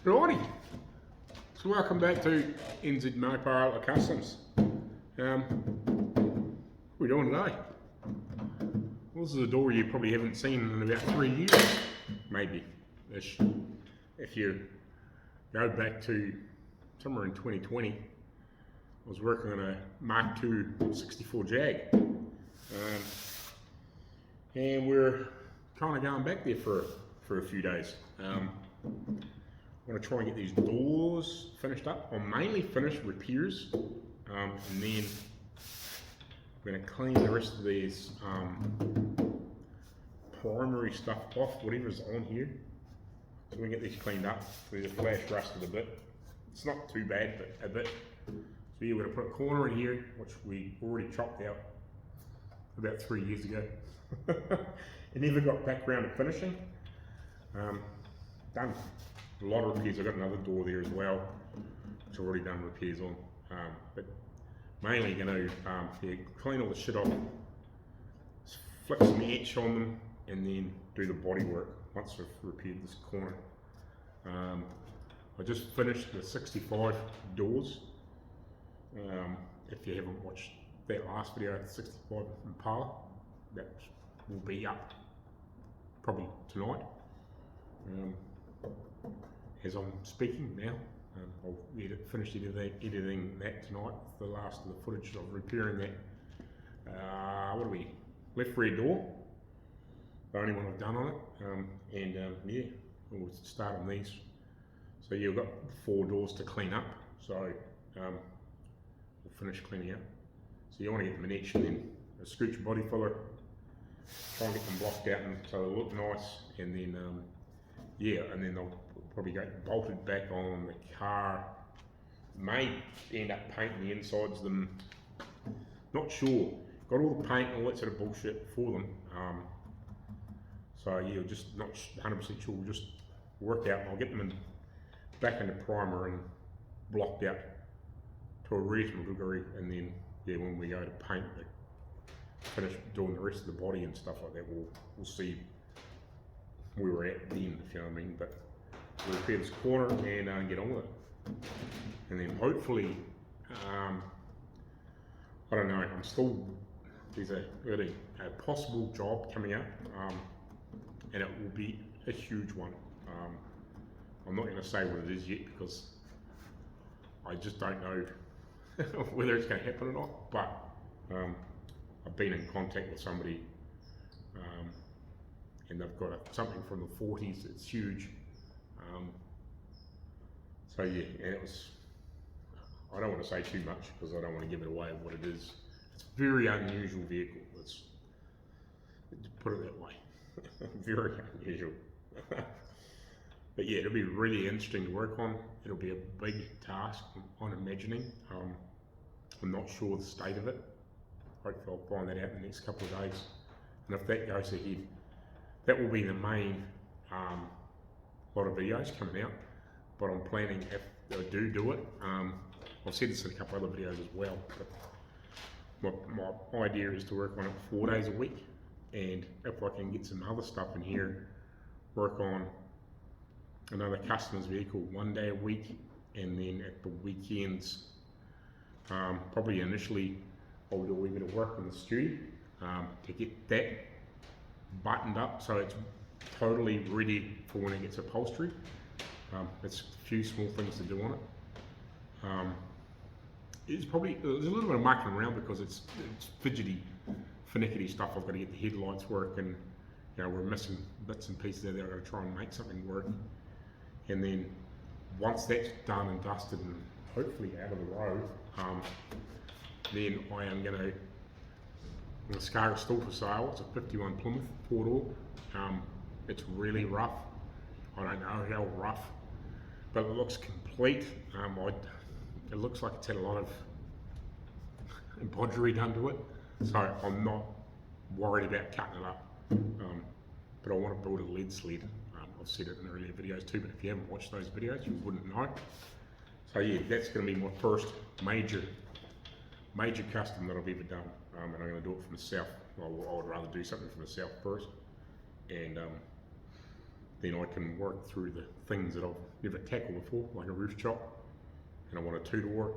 Righty, so welcome back to NZ Marko Outlaw Kustoms. What are we doing today? Well, this is a door you probably haven't seen in about 3 years, maybe-ish. If you go back to somewhere in 2020, I was working on a Mark2 64 JAG. And we're kind of going back there for a few days. I want to try and get these doors finished up. I'll mainly finish repairs, and then I'm going to clean the rest of these primary stuff off, whatever's on here. So we can get these cleaned up. These are flash rusted a bit. It's not too bad, but a bit. So yeah, we're going to put a corner in here, which we already chopped out about 3 years ago. It never got back around to finishing. Done a lot of repairs. I've got another door there as well, which I've already done repairs on. But mainly going to clean all the shit off, flick some etch on them, and then do the body work once I've repaired this corner. I just finished the 65 doors. If you haven't watched that last video, 65 Impala, that will be up probably tonight. As I'm speaking now, I'll finish editing that tonight. The last of the footage of repairing that. What are we? Left rear door, the only one I've done on it. Yeah, we'll start on these. So yeah, we've got 4 doors to clean up. So we'll finish cleaning up. So you want to get them in etch and then a scooch body filler. Try and get them blocked out and so they look nice, and then yeah, and then they'll probably get bolted back on the car. May end up painting the insides of them. Not sure. Got all the paint and all that sort of bullshit for them. So yeah, just not 100% sure. We'll just work out. I'll get them back into primer and blocked out to a reasonable degree, and then yeah, when we go to paint, finish doing the rest of the body and stuff like that, we'll see where we're at then, if you know what I mean. But we'll repair this corner and get on with it. And then hopefully, I don't know, there's a possible job coming up, and it will be a huge one. I'm not going to say what it is yet because I just don't know whether it's going to happen or not, but I've been in contact with somebody, and they've got something from the 40s. It's huge. So yeah, and it was, I don't want to say too much because I don't want to give it away of what it is. It's a very unusual vehicle. Let's put it that way. Very unusual. But yeah, it'll be really interesting to work on. It'll be a big task, I'm imagining. I'm not sure the state of it. Hopefully I'll find that out in the next couple of days. And if that goes ahead, that will be the main lot of videos coming out. But I'm planning, if I do it, I've said this in a couple other videos as well, but my idea is to work on it 4 days a week. And if I can get some other stuff in here, work on another customer's vehicle 1 day a week, and then at the weekends, probably initially I'll do a wee bit of work in the studio to get that buttoned up so it's totally ready for when it gets upholstery. It's a few small things to do on it. There's a little bit of mucking around because it's fidgety, finicky stuff. I've got to get the headlights working. You know, we're missing bits and pieces there that I've got to try and make something work. And then once that's done and dusted and hopefully out of the road, then I am going to, this car is still for sale. It's a 51 Plymouth 4-door. It's really rough. I don't know how rough, but it looks complete. It looks like it's had a lot of embroidery done to it, so I'm not worried about cutting it up. But I want to build a lead sled. I've said it in earlier videos too, but if you haven't watched those videos, you wouldn't know. So yeah, that's going to be my first major custom that I've ever done, and I'm going to do it for myself. I would rather do something for myself first, and then I can work through the things that I've never tackled before, like a roof chop, and I want a two-door.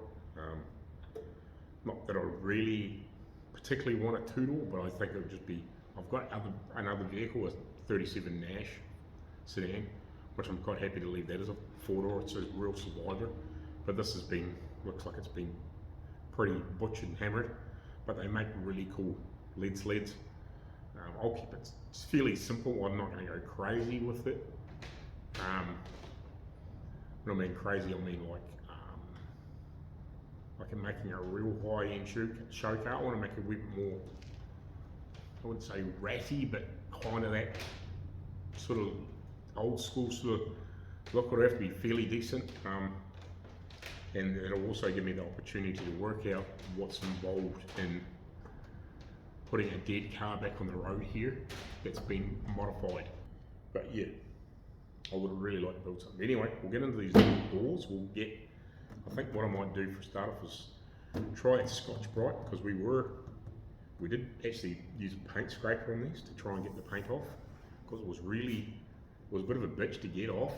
Not that I really particularly want a two-door, but I think it would just be, I've got another vehicle, a 37 Nash sedan, which I'm quite happy to leave that as a four-door. It's a real survivor, but this has been, looks like it's been pretty butchered and hammered, but they make really cool lead sleds. I'll keep it fairly simple. I'm not going to go crazy with it. When I mean crazy, I mean like I'm making a real high-end show car. I want to make it a bit more, I wouldn't say ratty, but kind of that sort of old school sort of look. Would have to be fairly decent, and it'll also give me the opportunity to work out what's involved in putting a dead car back on the road here that's been modified. But yeah, I would really like to build something. Anyway, we'll get into these doors. We'll get, I think what I might do for start off is try and Scotch-Brite, because we did actually use a paint scraper on these to try and get the paint off, because it was a bit of a bitch to get off.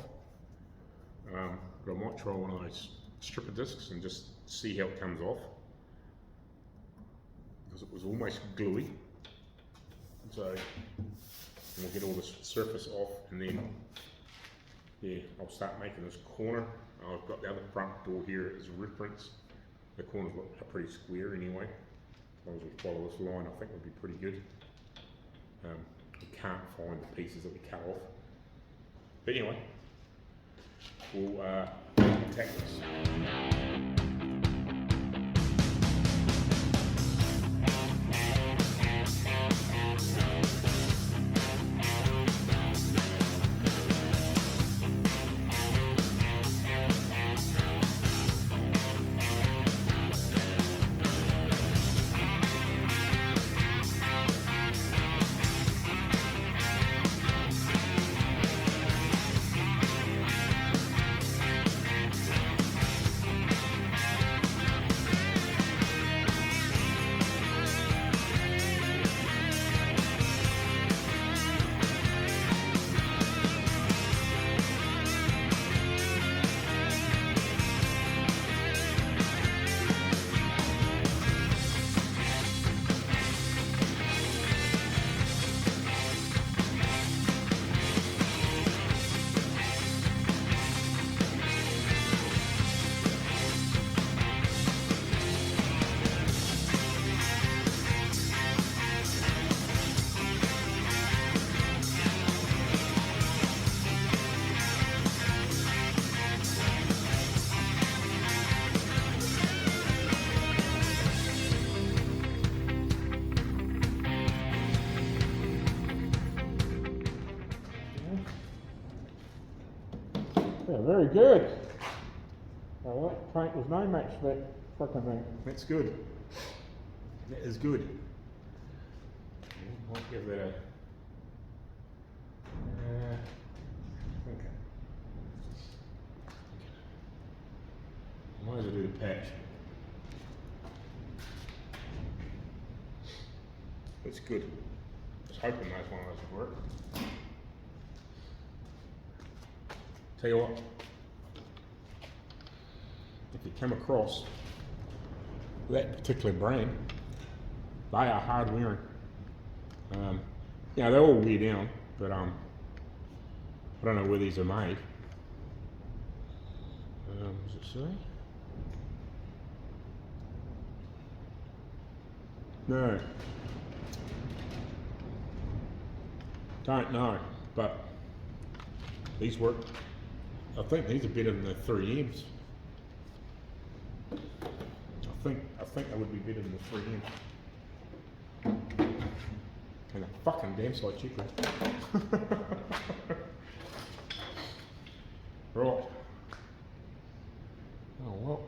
But I might try one of those stripper discs and just see how it comes off, because it was almost gluey. So we'll get all this surface off, and then yeah, I'll start making this corner. I've got the other front door here as a reference. The corners look pretty square anyway. As long as we follow this line, I think we'll be pretty good. We can't find the pieces that we cut off. But anyway, we'll attack this. Yeah, very good. Well, that paint was no match for that fucking thing. That's good. That is good. Might give that a... okay. Might as well do the patch. That's good. I was hoping those one of those would work. Tell you what, if you come across that particular brand, they are hard wearing. You know, they all wear down, but I don't know where these are made. Does it say? No. Don't know, but these work. I think these are better than the 3Ms. I think they would be better than the 3Ms. And a fucking damn sight cheaper. Right. Oh well,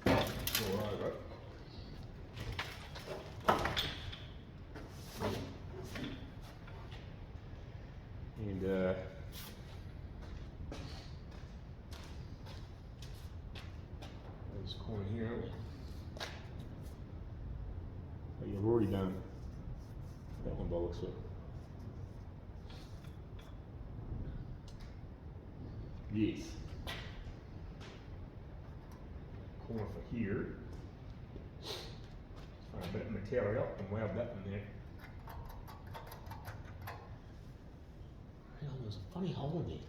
all over. And this corner here, oh, you've already done that one by the looks of it. Yes. Corner for here. Find a bit of material and weld that in there. Hang on, there's a funny hole in there.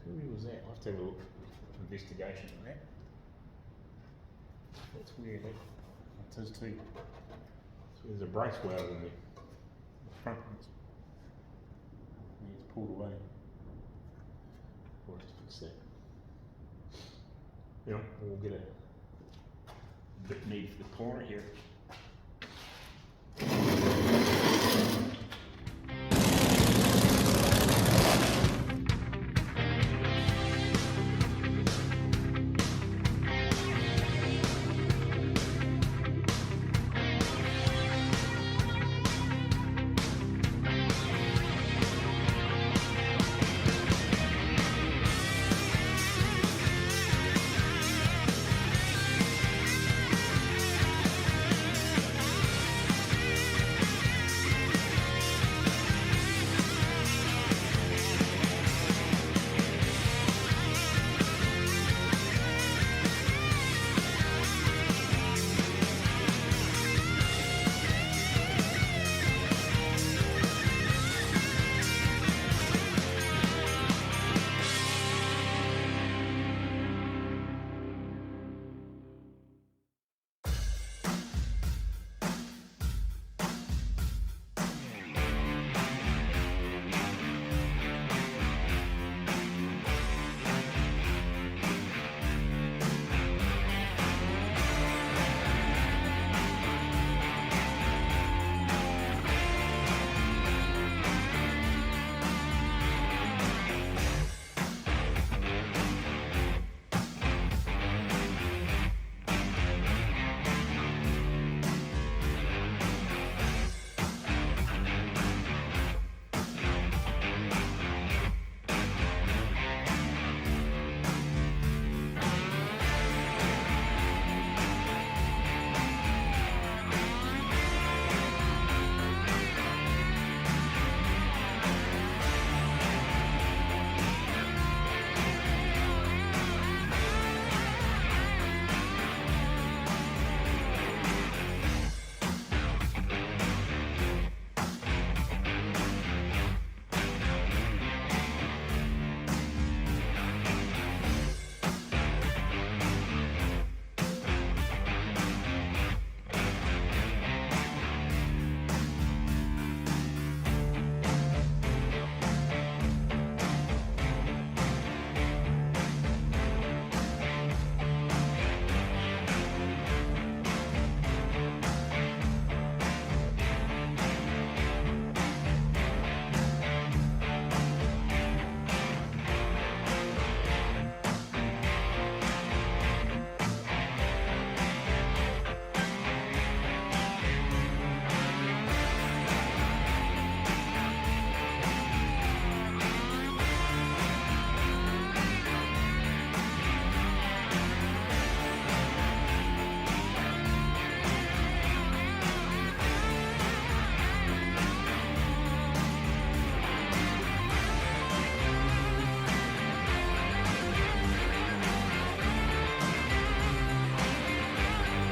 Who was that? I'll have to have a look. Investigation on that. That's weird. That is too. So there's a brace weld in there. The front one's pulled away. We'll have to fix that. You know, we'll get a bit neat for the corner here.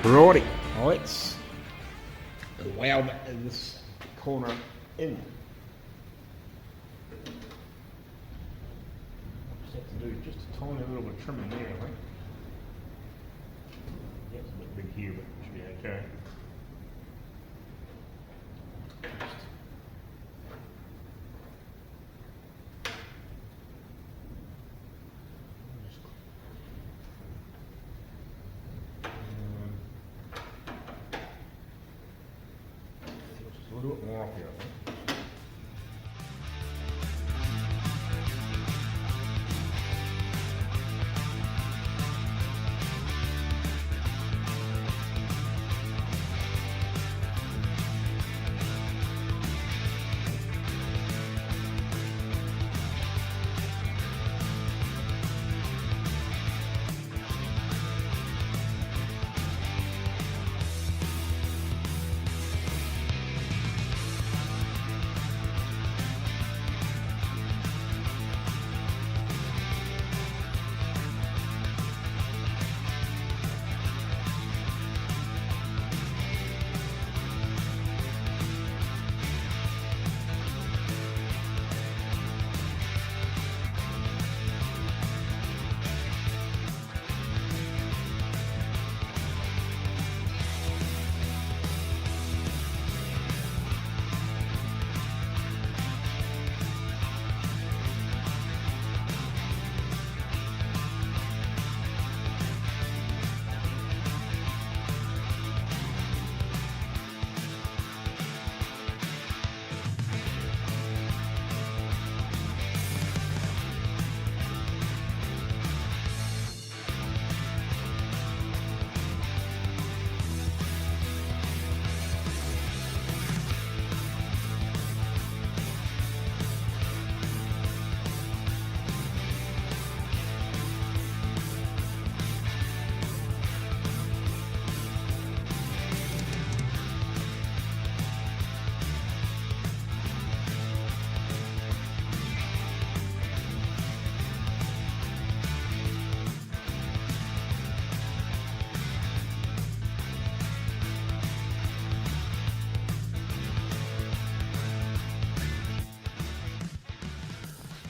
Righty, let's weld this corner in. Just have to do just a tiny little bit of trimming there, I think. Yeah, it's a bit big here, but it should be okay. We'll do it more off here, I think.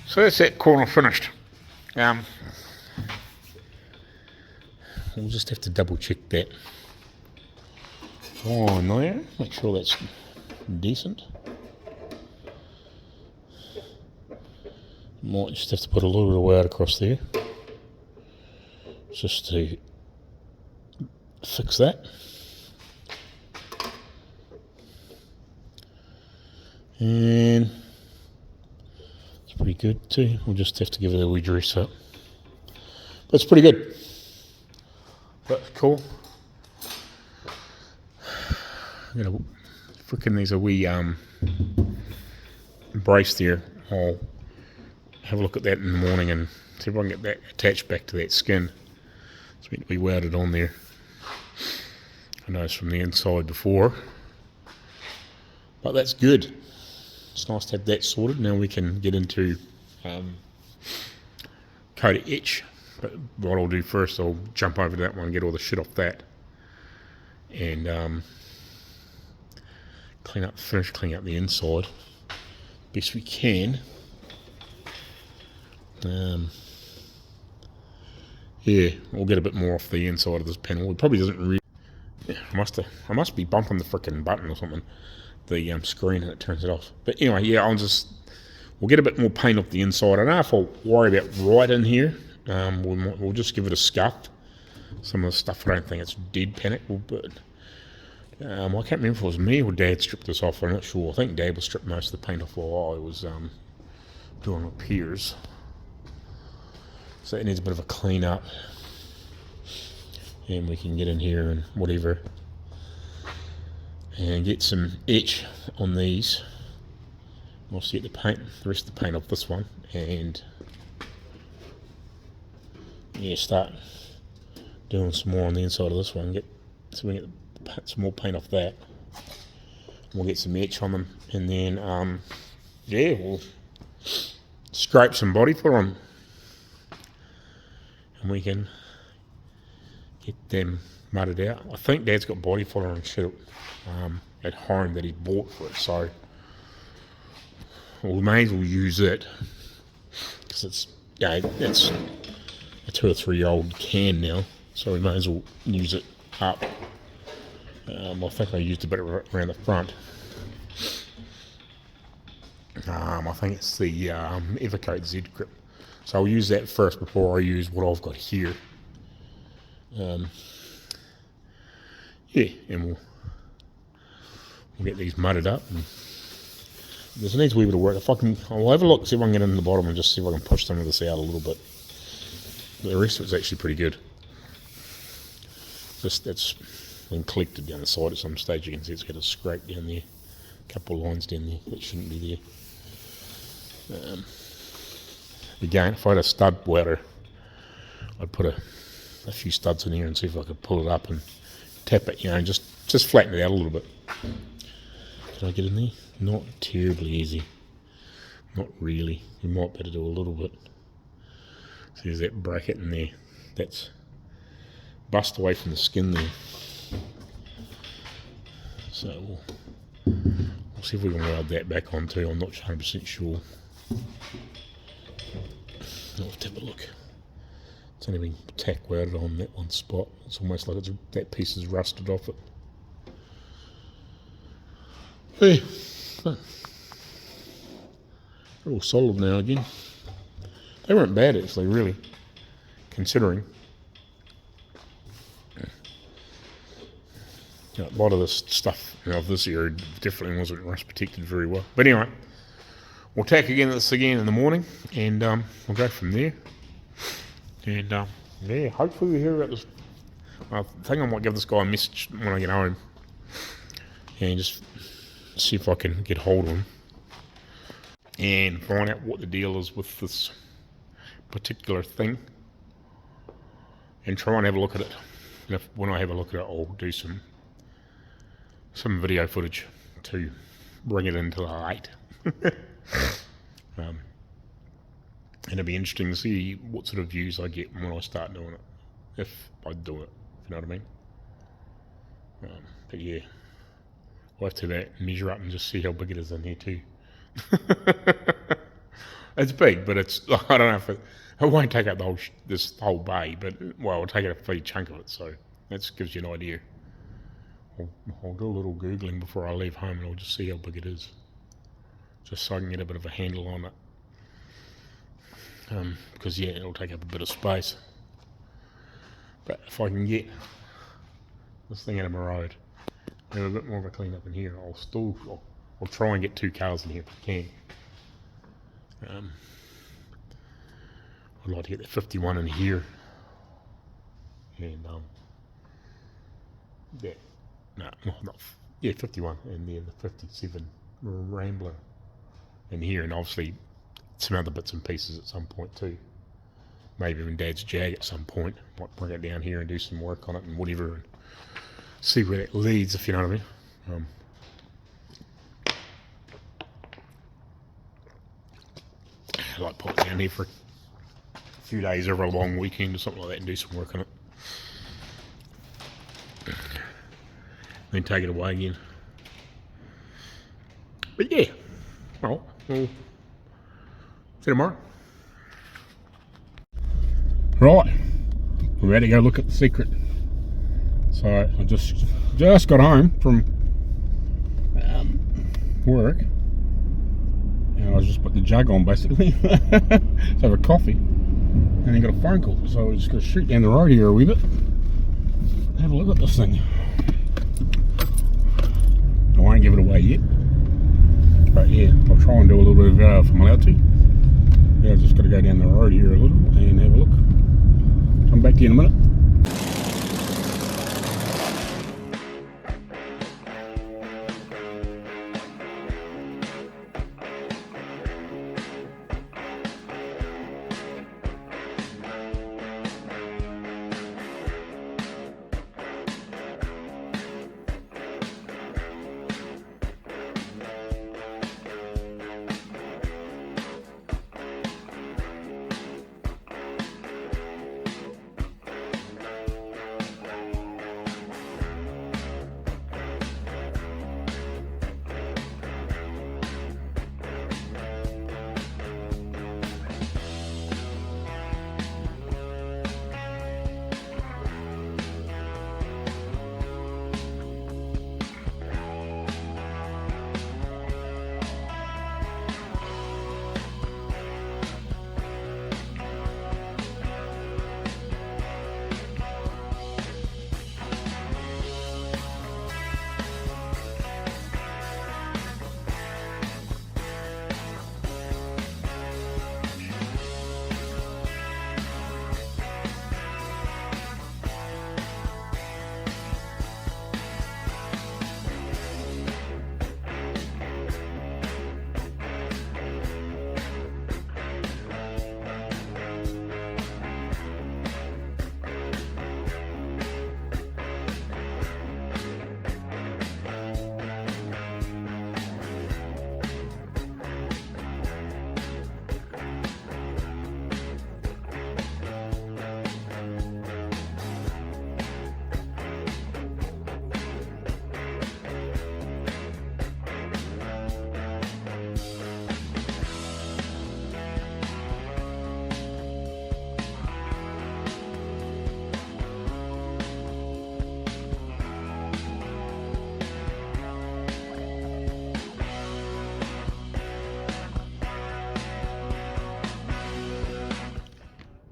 So that's that corner finished. We'll just have to double check that. Oh no, make sure that's decent. Might just have to put a little bit of weight across there, just to fix that. And it's pretty good too. We'll just have to give it a wee dress up. But it's pretty good. That's cool. I'm gonna frickin' there's a wee brace there. I'll have a look at that in the morning and see if I can get that attached back to that skin. It's meant to be welded on there. I noticed from the inside before. But that's good. It's nice to have that sorted. Now we can get into coat etch. But what I'll do first, I'll jump over to that one and get all the shit off that. And finish cleaning up the inside best we can. Yeah, we'll get a bit more off the inside of this panel. It probably doesn't really. Yeah, I must be bumping the frickin' button or something, the screen, and it turns it off. But anyway, yeah, we'll get a bit more paint off the inside. I don't know if I'll worry about right in here. We'll just give it a scuff. Some of the stuff I don't think it's dead panic, but I can't remember if it was me or Dad stripped this off. I'm not sure. I think Dad was stripping most of the paint off while I was doing repairs. So it needs a bit of a clean up, and we can get in here and whatever, and get some etch on these. We'll see the rest of the paint off this one, and yeah, start doing some more on the inside of this one. So we get some more paint off that. We'll get some etch on them, and then yeah, we'll scrape some body for them, and we can get them mudded out. I think Dad's got body filler and shit at home that he bought for it, so we may as well use it, because it's a 2 or 3 year old can now, so we may as well use it up. I think I used a bit around the front. I think it's the Evercoat Z grip, so I'll use that first before I use what I've got here. Yeah, and we'll get these mudded up. And this needs a wee bit of work. I'll have a look, see if I can get in the bottom and just see if I can push some of this out a little bit. But the rest of it's actually pretty good. That's been collected down the side at some stage. You can see it's got a scrape down there, a couple of lines down there that shouldn't be there. Again, if I had a stud welder, I'd put a few studs in here and see if I could pull it up and tap it, and just flatten it out a little bit. Can I get in there? Not terribly easy. Not really. You might better do a little bit. So there's that bracket in there. That's bust away from the skin there. So we'll see if we can weld that back on too. I'm not 100% sure. I'll have to have a look. It's only been tack welded on that one spot. It's almost like that piece is rusted off it. Hey, they're all solid now again. They weren't bad actually, really, considering. A lot of this stuff of this area definitely wasn't rust protected very well. But anyway, we'll tack this again in the morning, and we'll go from there. And yeah, hopefully we hear about this. I think I might give this guy a message when I get home, and just see if I can get hold of him and find out what the deal is with this particular thing, and try and have a look at it. And when I have a look at it, I'll do some video footage to bring it into the light. And it'll be interesting to see what sort of views I get when I start doing it, if I do it, if you know what I mean. But yeah, I'll have to measure up and just see how big it is in here too. It's big, but it's, I don't know if it won't take up the whole, this whole bay, but, well, it'll take up a big chunk of it, so that gives you an idea. I'll do a little Googling before I leave home and I'll just see how big it is. Just so I can get a bit of a handle on it. Because yeah, it'll take up a bit of space. But if I can get this thing out of my road, have a bit more of a clean up in here, I'll try and get 2 cars in here if I can. I'd like to get the 51 in here. And yeah, no, not, yeah, 51, and then the 57 Rambler in here, and obviously some other bits and pieces at some point too. Maybe even Dad's Jag at some point. Might bring it down here and do some work on it and whatever, and see where that leads, if you know what I mean. I like put it down here for a few days over a long weekend or something like that and do some work on it. Then take it away again. But yeah, well, we'll see you tomorrow. Right, we're ready to go look at the secret. So I just got home from work, and I just put the jug on basically to have a coffee, and then got a phone call. So we're just going to shoot down the road here a wee bit, have a look at this thing. I won't give it away yet, but yeah, I'll try and do a little bit of video if I'm allowed to. Yeah, I've just got to go down the road here a little and have a look. Come back to you in a minute.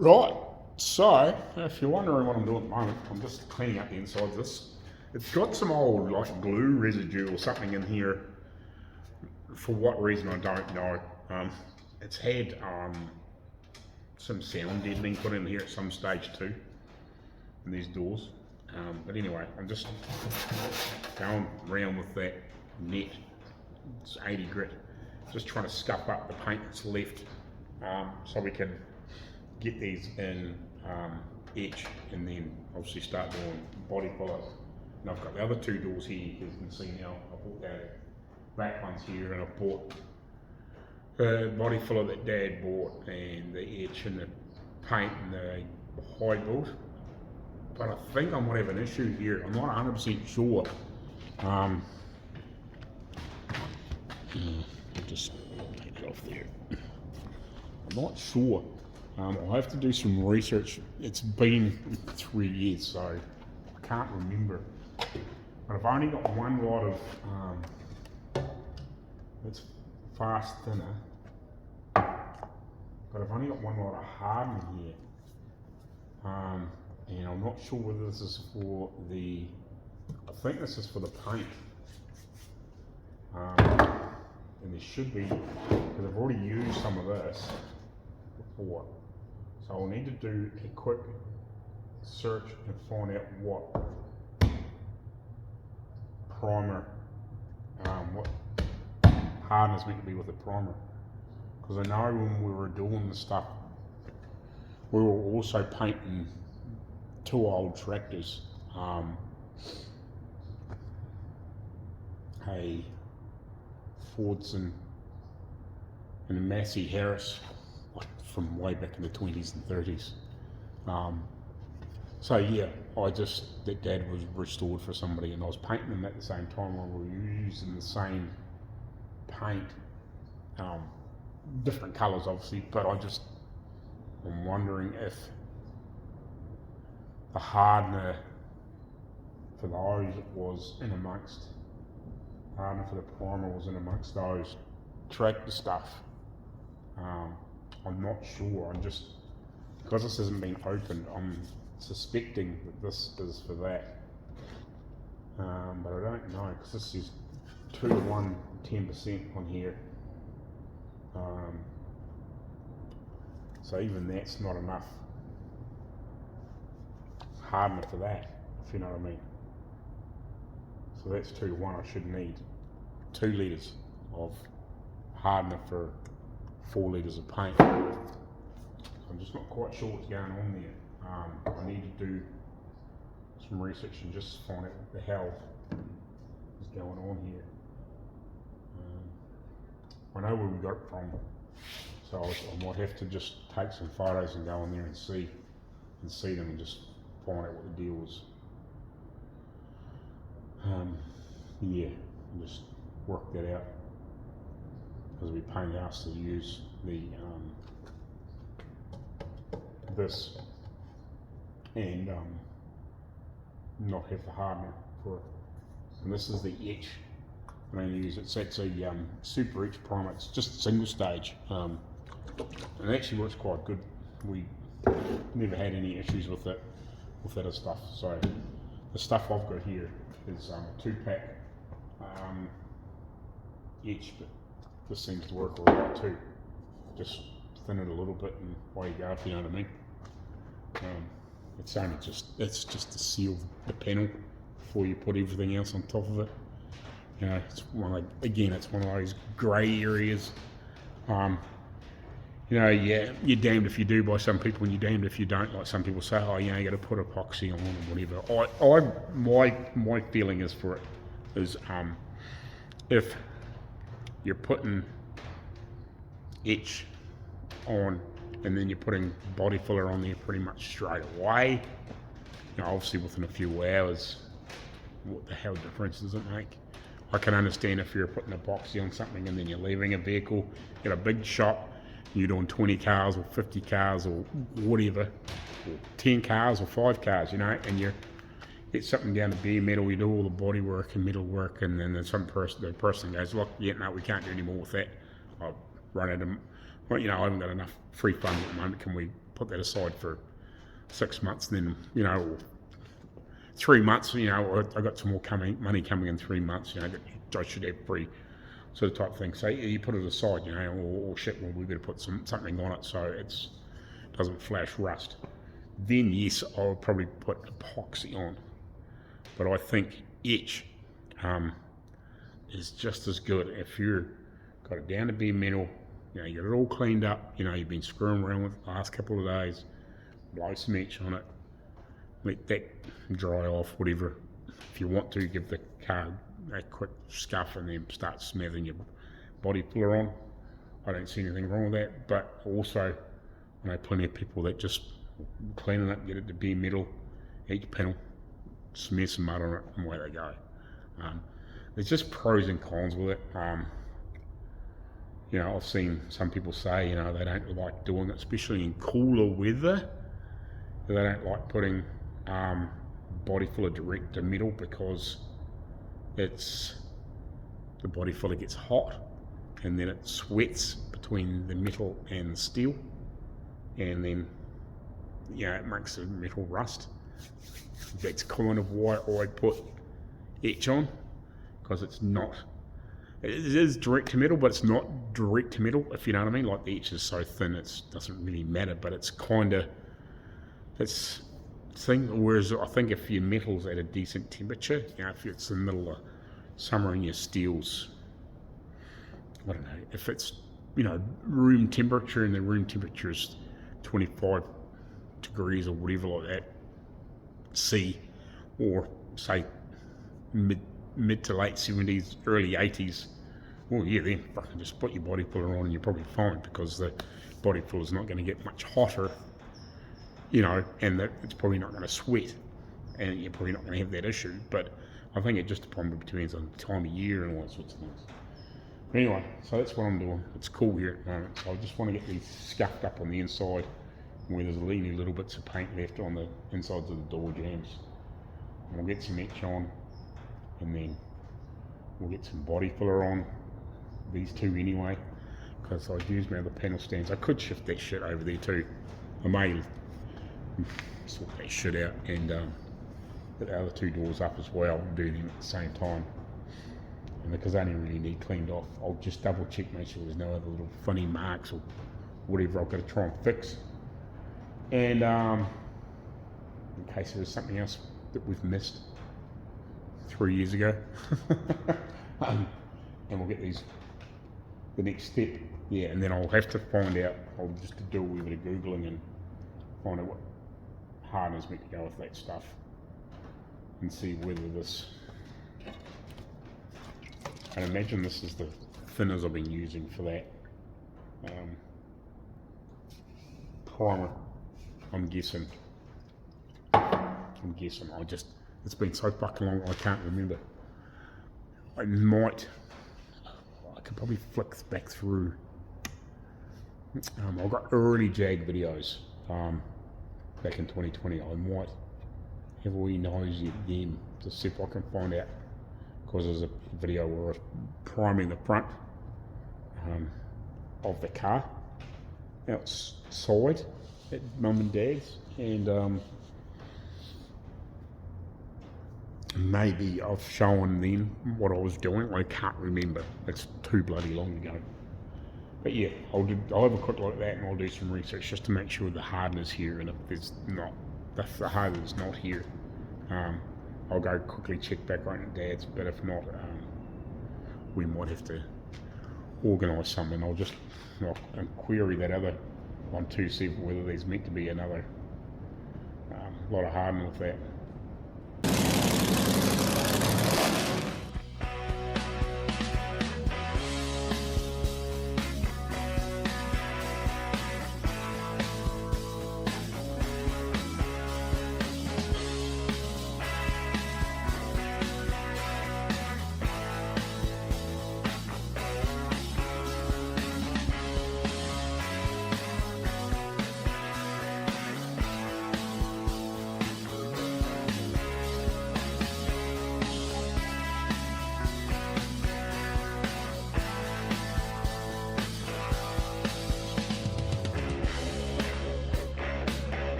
Right, so if you're wondering what I'm doing at the moment, I'm just cleaning up the inside of this. It's got some old like glue residue or something in here. For what reason I don't know. It's had some sound deadening put in here at some stage too, in these doors. But anyway, I'm just going around with that net. It's 80 grit. Just trying to scuff up the paint that's left, so we can get these in etch, and then obviously start doing body fillers. And I've got the other 2 doors here, you can see now. I bought that back ones here, and I bought the body filler that Dad bought, and the etch and the paint and the hide build. But I think I might have an issue here. I'm not 100% sure. I'll just take it off there. I'm not sure. I'll have to do some research. It's been 3 years, so I can't remember. But I've only got one lot of, it's fast thinner, but I've only got one lot of hardener here. And I'm not sure whether this is for the, I think this is for the paint. And there should be, because I've already used some of this before. So I'll need to do a quick search and find out what primer, what hardener's meant to be with the primer. Because I know when we were doing the stuff, we were also painting 2 old tractors. A Fordson and a Massey Harris from way back in the 20s and 30s. So yeah, that Dad was restored for somebody, and I was painting them at the same time while we were using the same paint. Different colours obviously, but I'm wondering if the hardener for those was in amongst, hardener for the primer was in amongst those tractor stuff. I'm not sure. Because this hasn't been opened, I'm suspecting that this is for that. But I don't know, because this is 2 to 1, 10% on here. So even that's not enough hardener for that, if you know what I mean. So that's 2 to 1. I should need 2 litres of hardener for 4 litres of paint. So I'm just not quite sure what's going on there. I need to do some research and just find out what the hell is going on here. I know where we got it from, so I might have to just take some photos and go in there and see them and just find out what the deal was. Yeah, and just work that out, because we painted us to use the this and not have the hardener for it. And this is the etch I'm going to use. It's a super etch primer. It's just single stage, and it actually works quite good. We never had any issues with it, with that stuff. So the stuff I've got here is a 2-pack etch, but this seems to work all right too. Just thin it a little bit and away you go, if you know what I mean. It's just to seal the panel before you put everything else on top of it. You know, it's one of those grey areas. You know, yeah, you're damned if you do by some people, and you're damned if you don't. Like some people say, oh, you know, you got to put epoxy on or whatever. My feeling is for it is if you're putting etch on and then you're putting body filler on there pretty much straight away, you know, obviously within a few hours, what the hell difference does it make? I can understand if you're putting epoxy on something and then you're leaving a vehicle at a big shop, you're doing 20 cars or 50 cars or whatever, or 10 cars or 5 cars, you know, and you get something down to bare metal, you do all the body work and metal work, and then there's the person goes, look, yeah, no, we can't do any more with that. I'll run out of, well, you know, I haven't got enough free funds at the moment, can we put that aside for 6 months, then, you know, or 3 months, you know, or I got some more money coming in 3 months, you know, that I should have free sort of type thing. So you put it aside, you know, or shit, well, we better put something on it so it doesn't flash rust. Then yes, I would probably put epoxy on. But I think etch is just as good if you've got it down to bare metal, you know, you got it all cleaned up, you know, you've been screwing around with it the last couple of days, blow some etch on it, let that dry off, whatever. If you want to, give the car a quick scuff and then start smathering your body filler on. I don't see anything wrong with that, but also I know plenty of people that just clean it up, get it to bare metal, each panel, smear some mud on it, and away they go. There's just pros and cons with it. you know, I've seen some people say, you know, they don't like doing it, especially in cooler weather. They don't like putting body filler direct to metal because the body filler gets hot and then it sweats between the metal and the steel, and then, you know, it makes the metal rust. That's kind of why I put etch on, because it's not, it is direct to metal, but it's not direct to metal, if you know what I mean. Like, the etch is so thin, it doesn't really matter, but it's kind of, it's thing. Whereas I think if your metal's at a decent temperature, you know, if it's in the middle of summer and your steel's, I don't know, if it's, you know, room temperature, and the room temperature is 25 degrees or whatever like that, C, or say mid to late 70s, early 80s, well, yeah, then fucking just put your body filler on and you're probably fine, because the body filler is not going to get much hotter, you know, and it's probably not going to sweat, and you're probably not going to have that issue. But I think it just depends on the time of year and all that sorts of things. But anyway, so that's what I'm doing. It's cool here at the moment, so I just want to get these scuffed up on the inside where there's leany little bits of paint left on the insides of the door jambs. And we'll get some etch on, and then we'll get some body filler on these two anyway, because I've used my other panel stands. I could shift that shit over there too. I may sort that shit out and put the other two doors up as well and do them at the same time. And because they only really need cleaned off, I'll just double check, make sure there's no other little funny marks or whatever I've got to try and fix. And in case there's something else that we've missed 3 years ago. And we'll get these, the next step, yeah, and then I'll have to find out, I'll just do a wee bit of Googling and find out what hardeners meant to go with that stuff, and see whether this, I imagine this is the thinners I've been using for that primer. I'm guessing. It's been so fucking long, I can't remember. I could probably flick back through. I've got early JAG videos back in 2020. I might have a wee nosy at them to see if I can find out, because there's a video where I was priming the front of the car outside at mum and dad's, and maybe I've shown them what I was doing. I can't remember, it's too bloody long ago. But yeah, I'll have a quick look at that, and I'll do some research just to make sure the hardener's here, and if the hardener's not here, I'll go quickly check back on at dad's. But if not, we might have to organise something. I'll just query that other one too, see whether there's meant to be another lot of hardening with that.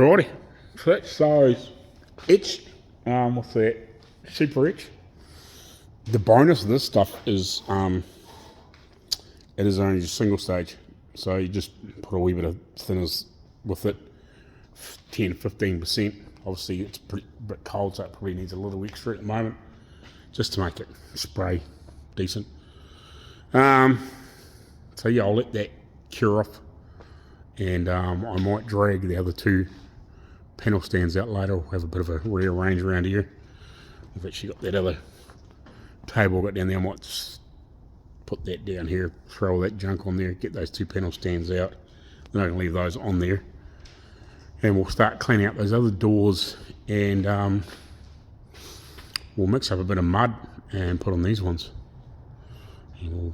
Righty, so that's size itch, what's that, super itch. The bonus of this stuff is it is only just single stage, so you just put a wee bit of thinners with it, 10-15%. Obviously it's pretty bit cold, so it probably needs a little extra at the moment, just to make it spray decent. So yeah, I'll let that cure off, and I might drag the other two panel stands out later. I'll have a bit of a rearrange around here. I've actually got that other table I got down there. I might just put that down here, throw all that junk on there, get those two panel stands out, then I can leave those on there, and we'll start cleaning out those other doors, and we'll mix up a bit of mud and put on these ones, and we'll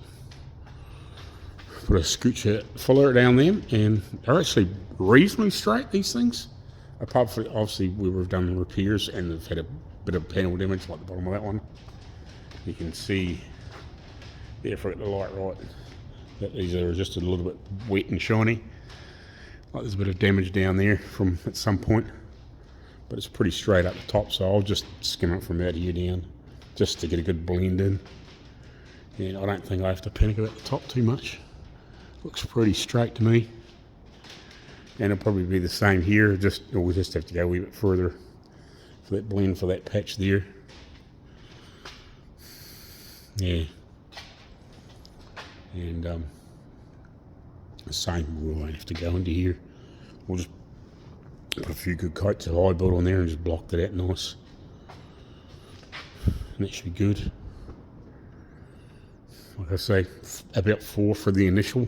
put a scoocher filler down them, and they're actually reasonably straight, these things, apart from obviously where we've done the repairs and they've had a bit of panel damage like the bottom of that one. You can see there, if I get the light right, that these are just a little bit wet and shiny, like there's a bit of damage down there from at some point, but it's pretty straight up the top, so I'll just skim it from out here down just to get a good blend in, and I don't think I have to panic about the top too much. Looks pretty straight to me, and it'll probably be the same here, we'll just have to go a wee bit further for that blend for that patch there. Yeah, and the same, we won't have to go into here. We'll just put a few good coats of high build on there and just block that out nice, and that should be good. Like I say, about 4 for the initial.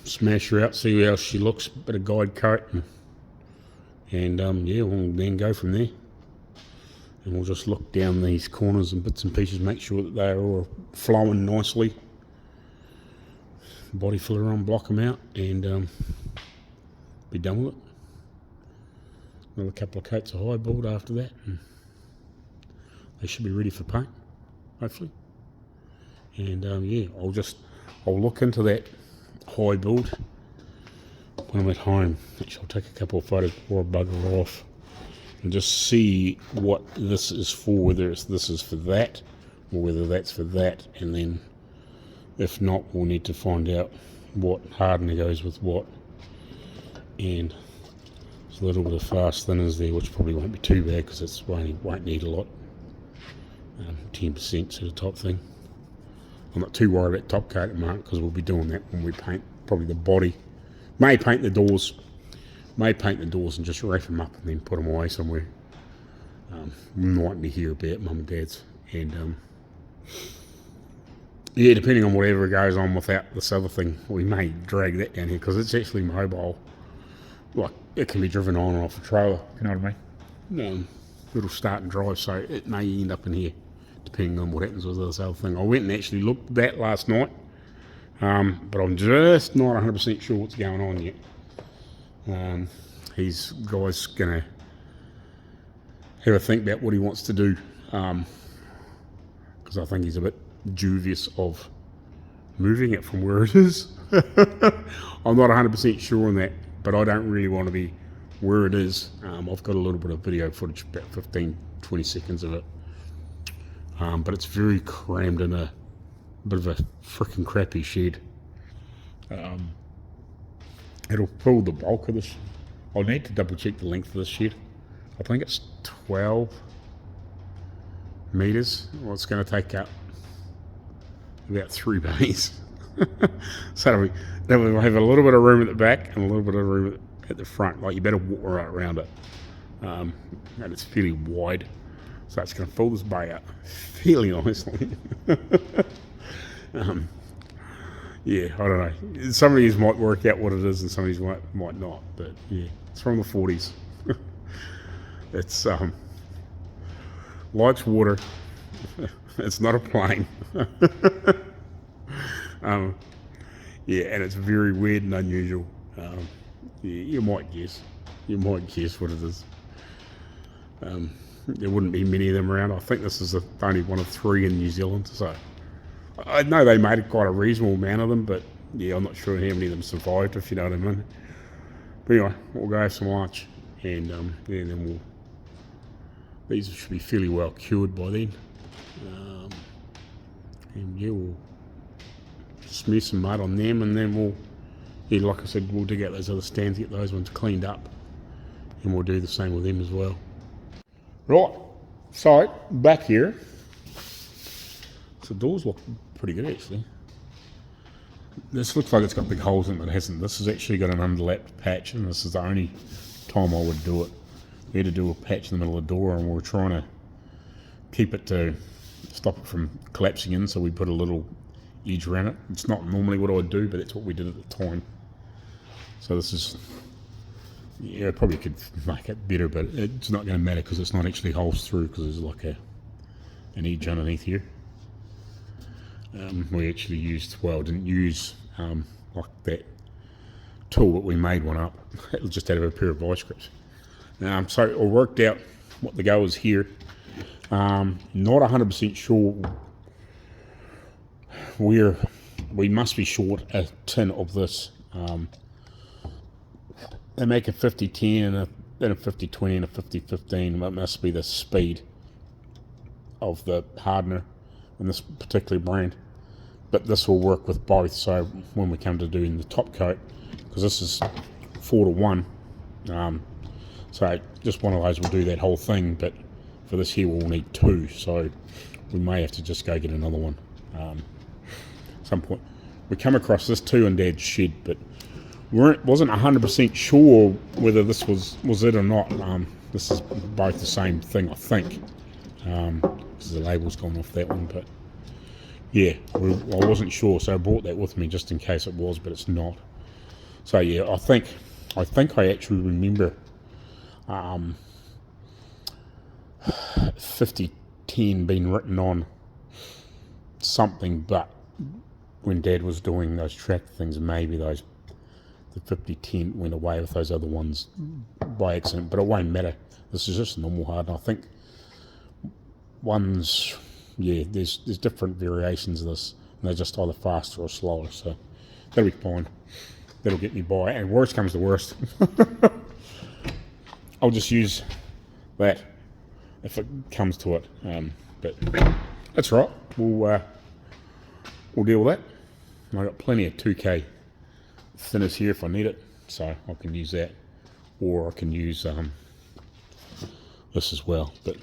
Smash her out, see how she looks, bit of guide coat, and yeah, we'll then go from there. And we'll just look down these corners and bits and pieces, make sure that they're all flowing nicely. Body filler on, block them out, and be done with it. Another couple of coats of high board after that, and they should be ready for paint, hopefully. And yeah, I'll look into that high build when I'm at home. Actually, I'll take a couple of photos before I bugger off and just see what this is for, whether this is for that or whether that's for that, and then if not, we'll need to find out what hardener goes with what. And there's a little bit of fast thinners there, which probably won't be too bad because it won't need a lot. 10% sort of top thing. I'm not too worried about top coat at the moment because we'll be doing that when we paint probably the body. May paint the doors and just wrap them up and then put them away somewhere. Might be here about mum and dad's, and yeah, depending on whatever goes on without this other thing, we may drag that down here because it's actually mobile. Like, it can be driven on or off a trailer, you know what I mean? It'll start and drive, so it may end up in here depending on what happens with this other thing. I went and actually looked at that last night, but I'm just not 100% sure what's going on yet. He's guy's gonna have a think about what he wants to do, because I think he's a bit dubious of moving it from where it is. I'm not 100% sure on that, but I don't really want to be where it is. I've got a little bit of video footage, about 15-20 seconds of it, but it's very crammed in a bit of a freaking crappy shed. It'll pull the bulk of this. I'll need to double check the length of this shed. I think it's 12 meters. Well, it's going to take up about 3 bays. So we'll have a little bit of room at the back and a little bit of room at the front. Like, you better walk right around it, and it's fairly wide, so it's going to fill this bay up fairly nicely. Yeah, I don't know. Some of these might work out what it is, and some of these might not. But yeah, it's from the 40s. It's likes water. It's not a plane. Yeah, and it's very weird and unusual. Yeah, you might guess what it is. There wouldn't be many of them around. I think this is only one of 3 in New Zealand. So I know they made quite a reasonable amount of them, but yeah, I'm not sure how many of them survived, if you know what I But anyway, we'll go have some lunch, and yeah, then these should be fairly well cured by then. And yeah, we'll smear some mud on them, and then we'll, yeah, like I said, we'll dig out those other stands, get those ones cleaned up, and we'll do the same with them as well. Right, so back here, so the doors look pretty good actually. This looks like it's got big holes in it, but it hasn't. This has actually got an underlapped patch, and this is the only time I would do it. We had to do a patch in the middle of the door, and we were trying to keep it to stop it from collapsing in, so we put a little edge around it. It's not normally what I would do, but that's what we did at the time. So this is, yeah, I probably could make it better, but it's not going to matter because it's not actually holes through, because there's like an edge underneath here. We actually used, well, didn't use like that tool, but we made one up. It was just out of a pair of vice grips. So I worked out what the go is here. Not 100% sure where we must be short a tin of this. They make a 50-10 and a 50-20 and a 50-15. That must be the speed of the hardener in this particular brand. But this will work with both, so when we come to doing the top coat, because this is 4-to-1, so just one of those will do that whole thing, but for this here we'll need 2, so we may have to just go get another one at some point. We come across this too in Dad's shed, but wasn't 100% sure whether this was it or not. This is both the same thing, I think, because the label's gone off that one, but yeah, I wasn't sure, so I brought that with me just in case it was, but it's not. So yeah, I think I actually remember 50-10 being written on something, but when Dad was doing those track things, maybe the 50-10 went away with those other ones by accident, but it won't matter. This is just normal hardener. I think ones, yeah, there's different variations of this, and they're just either faster or slower, so that'll be fine. That'll get me by, and worst comes to worst, I'll just use that if it comes to it, but that's right, we'll deal with that. I've got plenty of 2K thinners here if I need it, so I can use that, or I can use this as well, but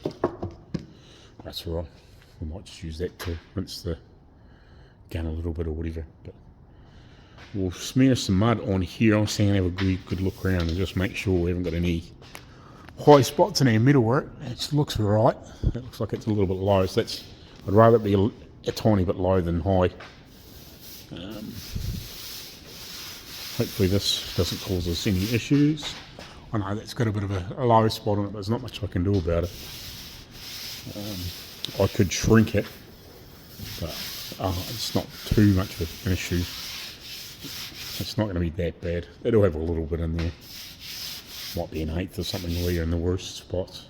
that's all right. We might just use that to rinse the gun a little bit or whatever. But we'll smear some mud on here. I'm saying have a good look around and just make sure we haven't got any high spots in our metalwork. It looks right. It looks like it's a little bit low, so that's, I'd rather it be a tiny bit low than high. Hopefully this doesn't cause us any issues. I know that's got a bit of a low spot on it, but there's not much I can do about it. I could shrink it, but it's not too much of an issue. It's not going to be that bad. It'll have a little bit in there. Might be an eighth or something where you're in the worst spots.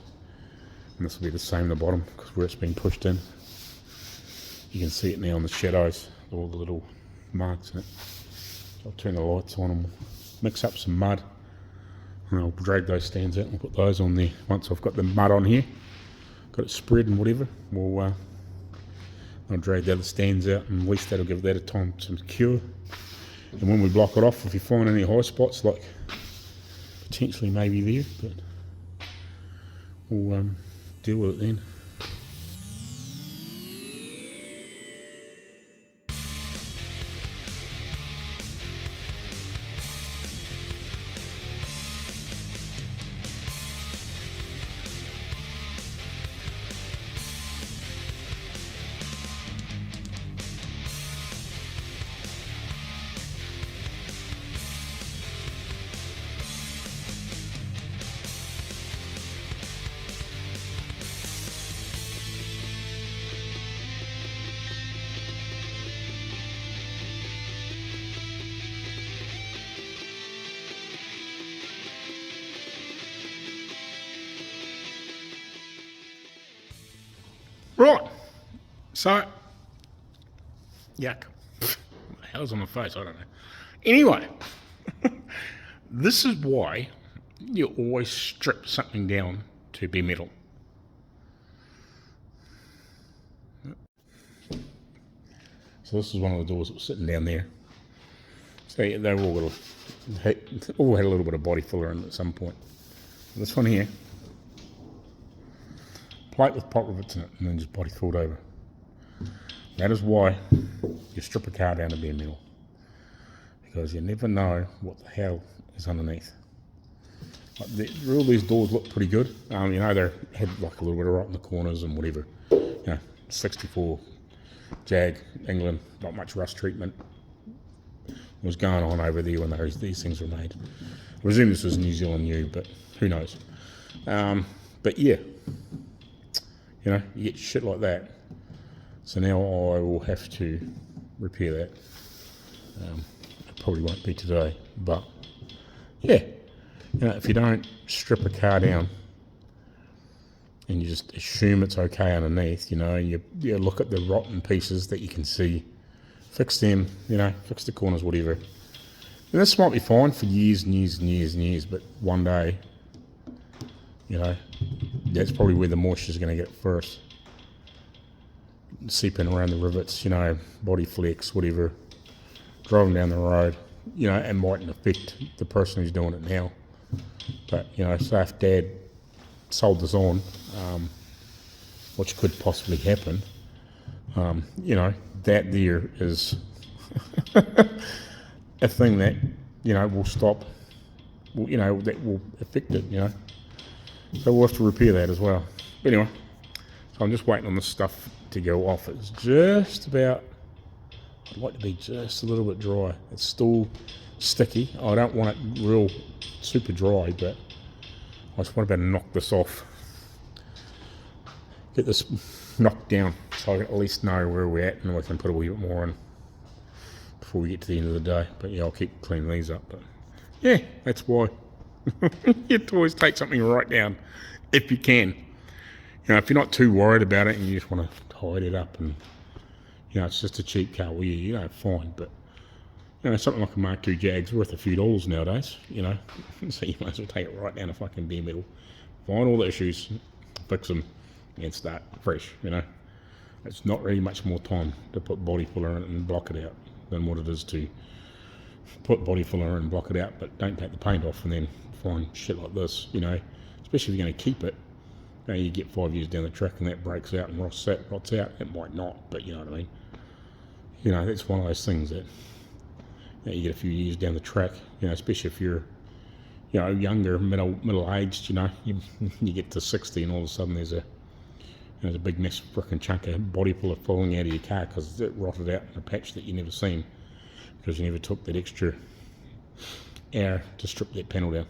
And this will be the same at the bottom, because where it's been pushed in. You can see it now in the shadows, all the little marks in it. So I'll turn the lights on and mix up some mud. And I'll drag those stands out and put those on there. Once I've got the mud on here, got it spread and whatever, I'll drag the other stands out, and at least that'll give that a time to cure. And when we block it off, if you find any high spots, like potentially maybe there, but we'll deal with it then. Right, so, yuck, what the hell's on my face, I don't know. Anyway, this is why you always strip something down to bare metal. So this is one of the doors that was sitting down there. So yeah, they've all had a little bit of body filler in at some point. This one here, plate with pot rivets in it, and then just body filled over. That is why you strip a car down to bare metal, because you never know what the hell is underneath. Like all these doors look pretty good. You know, they had like a little bit of rot in the corners and whatever. You know, 64 JAG, England, not much rust treatment was going on over there when these things were made. I presume this was New Zealand new, but who knows. But yeah, you know, you get shit like that. So now I will have to repair that. It probably won't be today, but yeah, you know, if you don't strip a car down and you just assume it's okay underneath, you know, you look at the rotten pieces that you can see, fix them, you know, fix the corners, whatever. And this might be fine for years and years and years and years, but one day, you know, that's probably where the moisture is going to get first. Seeping around the rivets, you know, body flex, whatever, driving down the road, you know, it mightn't affect the person who's doing it now. But, you know, so if Dad sold this on, which could possibly happen, you know, that there is a thing that, you know, will stop, you know, that will affect it, you know. So we'll have to repair that as well. But anyway, so I'm just waiting on this stuff to go off. It's just about, I'd like to be just a little bit dry. It's still sticky. I don't want it real super dry, but I just want to be able to knock this off. Get this knocked down so I can at least know where we're at and we can put a wee bit more in before we get to the end of the day. But yeah, I'll keep cleaning these up. But yeah, that's why. You have to always take something right down if you can. You know, if you're not too worried about it and you just want to hide it up and, you know, it's just a cheap car, well, you know, fine. But, you know, something like a Marko JAG's worth a few dollars nowadays, you know. So you might as well take it right down to fucking bare metal. Find all the issues, fix them, and start fresh, you know. It's not really much more time to put body filler in it and block it out than what it is to put body filler in and block it out, but don't take the paint off and then find shit like this, you know. Especially if you're going to keep it. You know, you get 5 years down the track and that breaks out and rots out. It might not, but you know what I mean. You know, it's one of those things that, you know, you get a few years down the track, you know, especially if you're, you know, younger, middle-aged, you know, you get to 60 and all of a sudden there's a big mess, frickin' chunk of body filler falling out of your car because it rotted out in a patch that you never seen because you never took that extra hour to strip that panel down.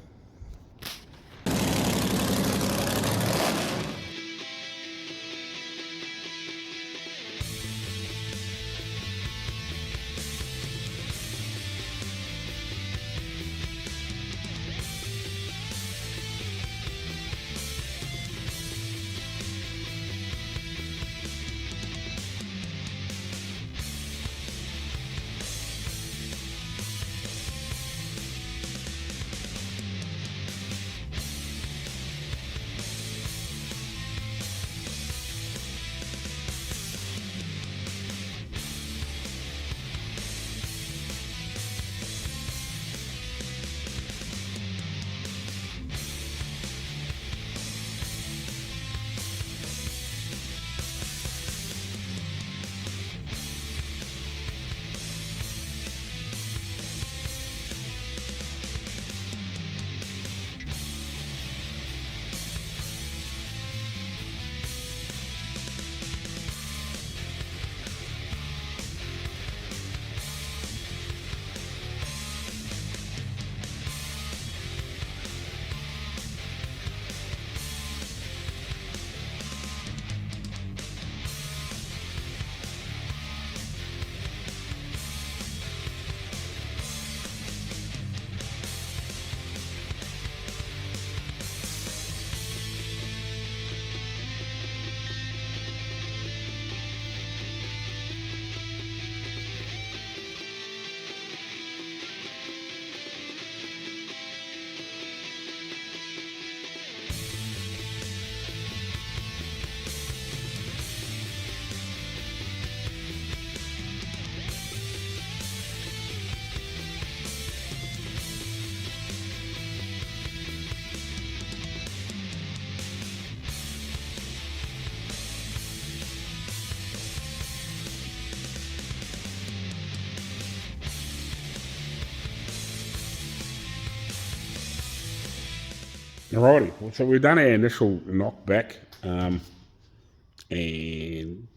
Alrighty, so we've done our initial knockback and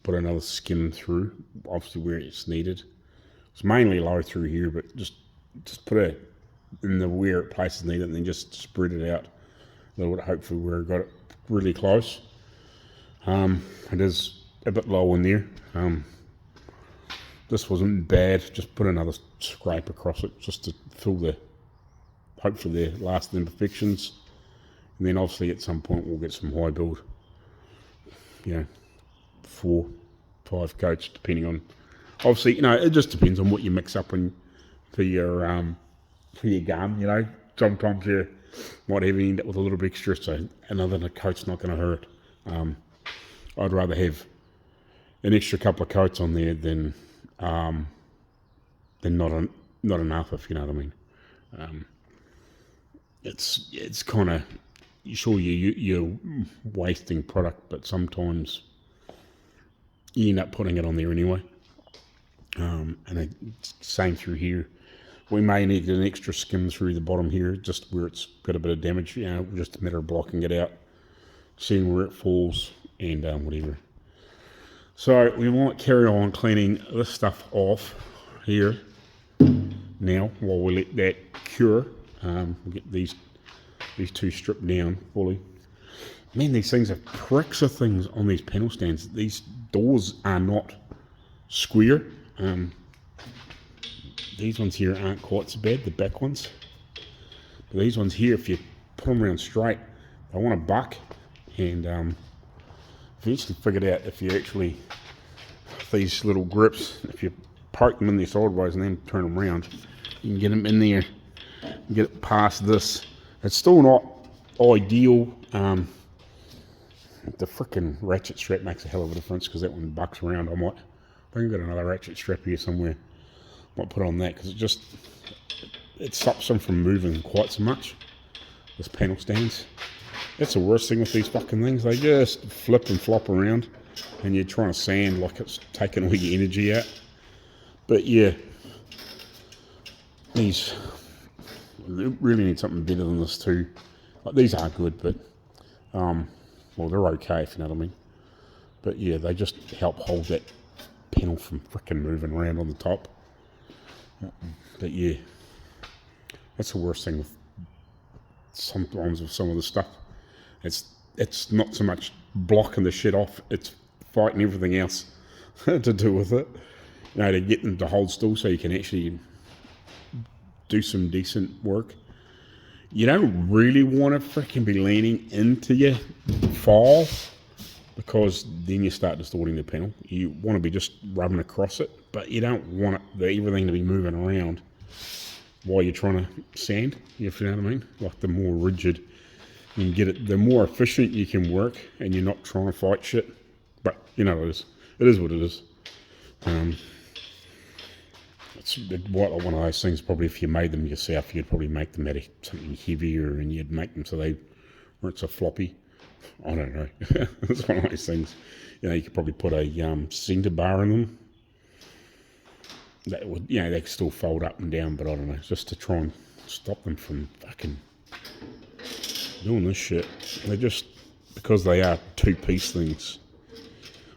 put another skim through, obviously where it's needed. It's mainly low through here, but just put it in the where places need it, and then just spread it out a little bit, hopefully where it got it really close. It is a bit low in there. This wasn't bad, just put another scrape across it just to fill the, hopefully the last imperfections. And then obviously at some point we'll get some high build, 4, 5 coats depending on, obviously, it just depends on what you mix up in for your gun, Sometimes you might even end up with a little bit extra, so another coat's not going to hurt. I'd rather have an extra couple of coats on there than not enough, if you know what I mean. It's kind of, sure you're wasting product, but sometimes you end up putting it on there anyway. And same through here. We may need an extra skim through the bottom here, just where it's got a bit of damage. Just a matter of blocking it out, seeing where it falls, and whatever. So we might carry on cleaning this stuff off here now while we let that cure. We'll get these two stripped down fully. Man, these things are pricks of things on these panel stands. These doors are not square. These ones here aren't quite so bad, the back ones. But these ones here, if you put them around straight, they want to buck. And I've actually figured out these little grips, if you poke them in there sideways and then turn them around, you can get them in there and get it past this. It's still not ideal. The frickin' ratchet strap makes a hell of a difference because that one bucks around. I think I've got another ratchet strap here somewhere. Might put on that because it stops them from moving quite so much. This panel stands. That's the worst thing with these fucking things. They just flip and flop around, and you're trying to sand like it's taking all your energy out. But yeah, these really need something better than this too. Like, these are good, but well, they're okay if you know what I mean. But yeah, they just help hold that panel from frickin' moving around on the top. But yeah, that's the worst thing with sometimes with some of the stuff. It's not so much blocking the shit off, it's fighting everything else to do with it. To get them to hold still so you can actually do some decent work. You don't really want to freaking be leaning into your file, because then you start distorting the panel. You want to be just rubbing across it, but you don't want everything to be moving around while you're trying to sand, if you know what I mean. Like, the more rigid you can get it, the more efficient you can work, and you're not trying to fight shit. But it is what it is. It's one of those things. Probably if you made them yourself, you'd probably make them out of something heavier, and you'd make them so they weren't so floppy. I don't know. It's one of those things. You could probably put a center bar in them. That would, they could still fold up and down, but I don't know, just to try and stop them from fucking doing this shit. They're just, because they are two-piece things.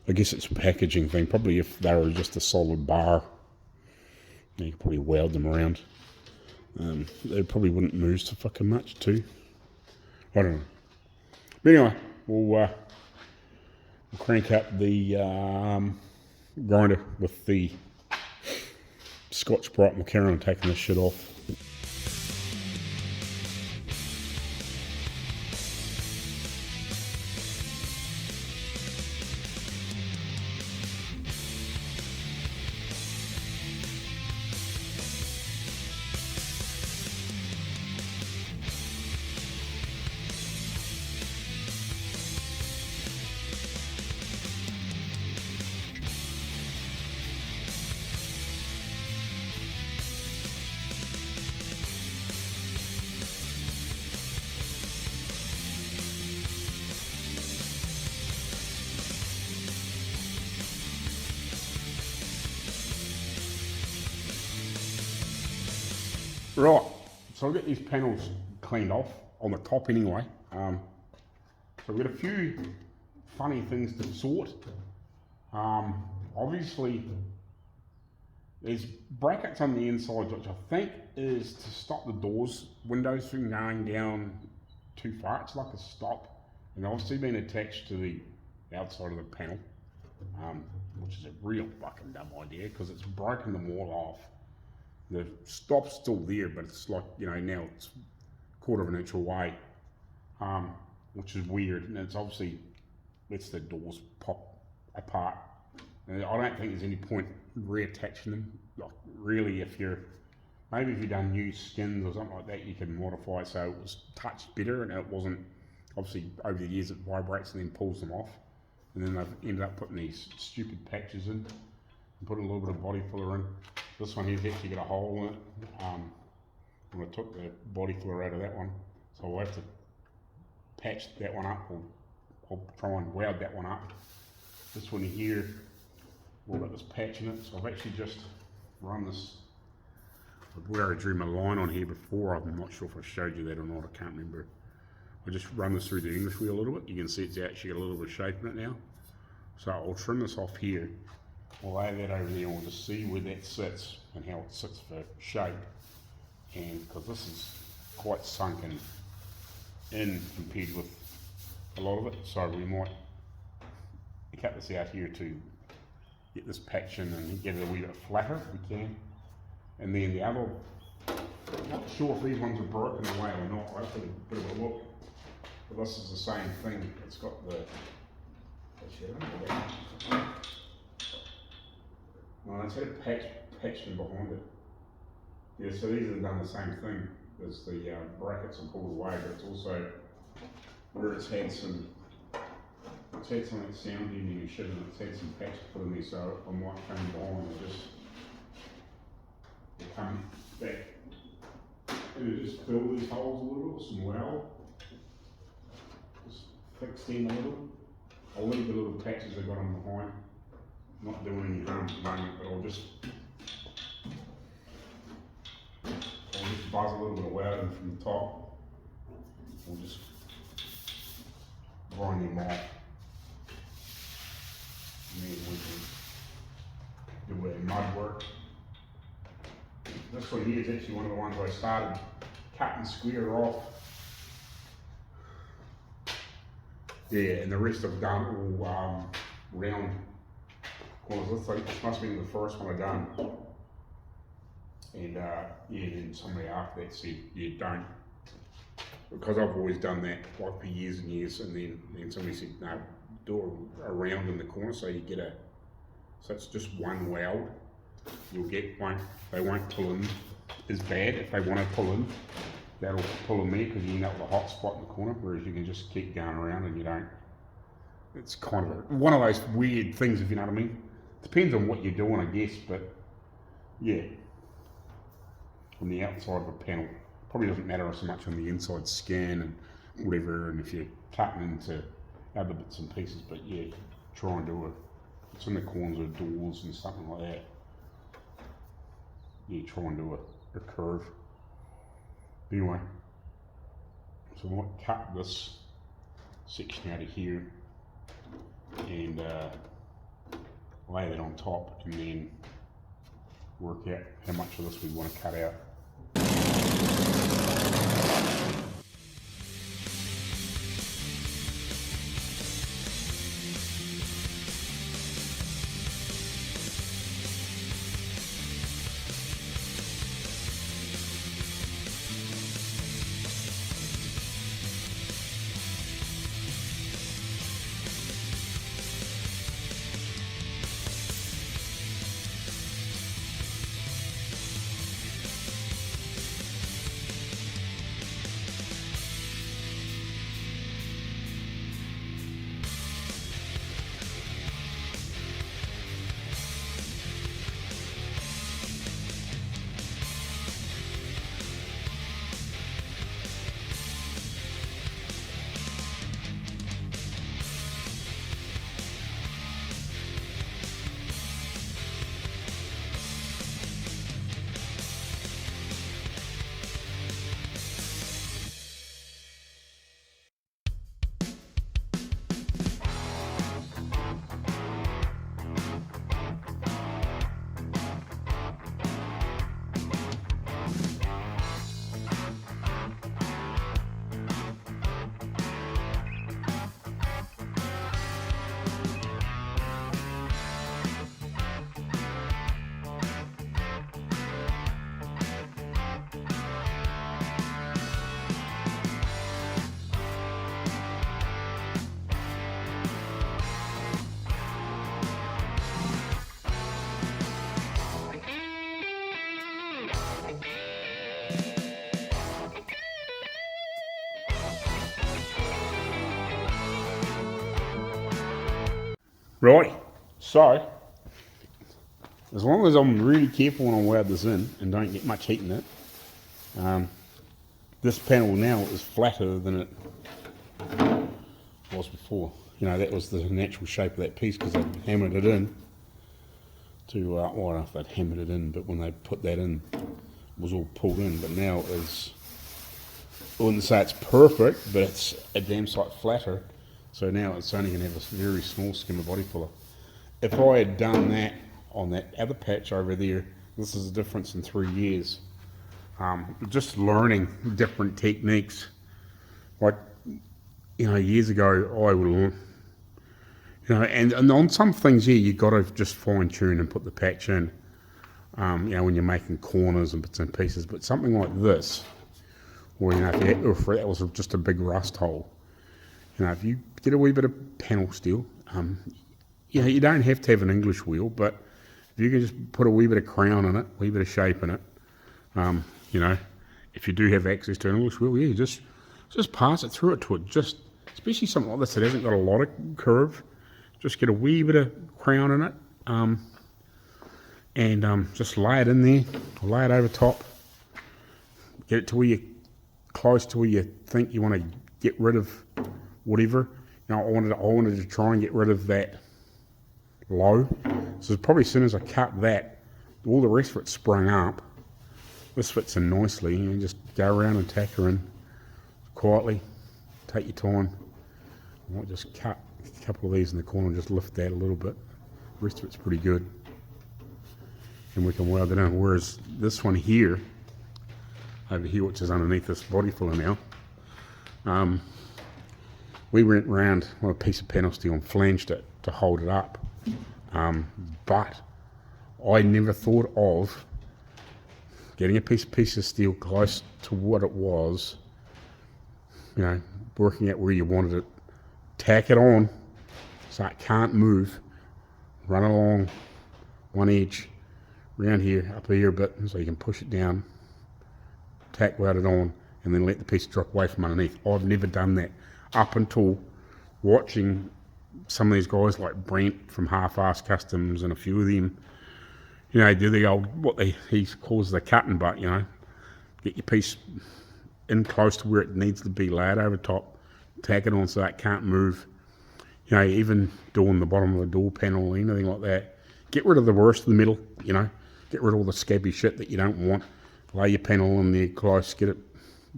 I guess it's a packaging thing. Probably if they were just a solid bar, you could probably weld them around. They probably wouldn't move so fucking much too. I don't know. But anyway, we'll crank up the grinder with the Scotch-Brite. We'll carry on taking this shit off. Right, so I'll get these panels cleaned off, on the top anyway. So we've got a few funny things to sort. Obviously, there's brackets on the inside, which I think is to stop the windows from going down too far. It's like a stop, and they've obviously been attached to the outside of the panel, which is a real fucking dumb idea because it's broken them all off. The stop's still there, but it's like, you know, now it's a quarter of an inch away, which is weird, and it's obviously lets the doors pop apart. And I don't think there's any point reattaching them. Like, really, if you've done new skins or something like that, you can modify it so it was touched better and it wasn't, obviously over the years it vibrates and then pulls them off. And then they've ended up putting these stupid patches in and putting a little bit of body filler in. This one here's actually got a hole in it. And I took the body filler out of that one, so I'll have to patch that one up, or I'll try and weld that one up. This one here, all got this patch in it, so I've actually just run this, where I drew my line on here before, I'm not sure if I showed you that or not, I can't remember. I just run this through the English wheel a little bit. You can see it's actually got a little bit of shape in it now. So I'll trim this off here, I'll lay that over there, and we'll just see where that sits and how it sits for shape. And because this is quite sunken in compared with a lot of it, so we might cut this out here to get this patch in and get it a wee bit flatter if we can. And then the other, I'm not sure if these ones are broken away or not, I'll have to have a bit of a look. But this is the same thing, it's got the, actually I don't know that. No, it's had a patch in behind it. Yeah, so these have done the same thing as the brackets are pulled away, but it's also where it's had some sound deadening and shit, and it's had some patches put in there, so I might come behind and just come back and just fill these holes a little with some weld. Just fix them a little. I'll leave the little patches I got on behind. Not doing any harm at the moment, but I'll just buzz a little bit of welding from the top. We'll just grind them off. And then we can do a mud work. This one here is actually one of the ones I started cutting square off. Yeah, and the rest I've done all round corners. This must have been the first one I've done. And yeah, then somebody after that said, yeah, don't. Because I've always done that like for years and years, and then somebody said, no, do a round in the corner so you get so it's just one weld. You'll get they won't pull in as bad. If they want to pull in, that'll pull in there because you end up with a hot spot in the corner, whereas you can just keep going around and you don't. It's kind of one of those weird things, if you know what I mean. Depends on what you're doing, I guess, but yeah. On the outside of a panel, probably doesn't matter so much on the inside scan and whatever, and if you're cutting into other bits and pieces, but yeah, try and do it's in the corners of doors and something like that. Yeah, try and do a curve. Anyway, so I might cut this section out of here and lay that on top, and then work out how much of this we want to cut out. Right, so as long as I'm really careful when I weld this in and don't get much heat in it, this panel now is flatter than it was before. You know, that was the natural shape of that piece because they hammered it in to, well, I don't know if they'd hammered it in, but when they put that in, it was all pulled in. But now it is, I wouldn't say it's perfect, but it's a damn sight flatter. So now it's only going to have a very small skimmer body puller. If I had done that on that other patch over there, this is the difference in 3 years. Just learning different techniques. Like, you know, years ago I would, you know, and on some things, yeah, you got to just fine tune and put the patch in, you know, when you're making corners and bits and pieces. But something like this, or, you know, if that was just a big rust hole, you know, if you get a wee bit of panel steel, you know, you don't have to have an English wheel, but if you can just put a wee bit of crown in it, a wee bit of shape in it, you know, if you do have access to an English wheel, yeah, just pass it through it to it. Just, especially something like this that hasn't got a lot of curve, just get a wee bit of crown in it, and just lay it in there, lay it over top, get it to where you're close to where you think you want to get rid of whatever. You know, I wanted to try and get rid of that low. So probably as soon as I cut that, all the rest of it sprung up. This fits in nicely. You just go around and tack her in quietly. Take your time. I might just cut a couple of these in the corner and just lift that a little bit. The rest of it's pretty good. And we can weld it in. Whereas this one here, over here, which is underneath this body filler now, we went round with a piece of panel steel and flanged it to hold it up. But I never thought of getting a piece of steel close to what it was, you know, working out where you wanted it, tack it on so it can't move, run along one edge, around here, up here a bit, so you can push it down, tack weld it on, and then let the piece drop away from underneath. I've never done that up until watching some of these guys like Brent from Halfass Kustoms and a few of them, you know, do the old, he calls the cutting butt, you know, get your piece in close to where it needs to be, laid over top, tack it on so it can't move, you know, even doing the bottom of the door panel or anything like that. Get rid of the worst of the middle, you know, get rid of all the scabby shit that you don't want, lay your panel in there close, get it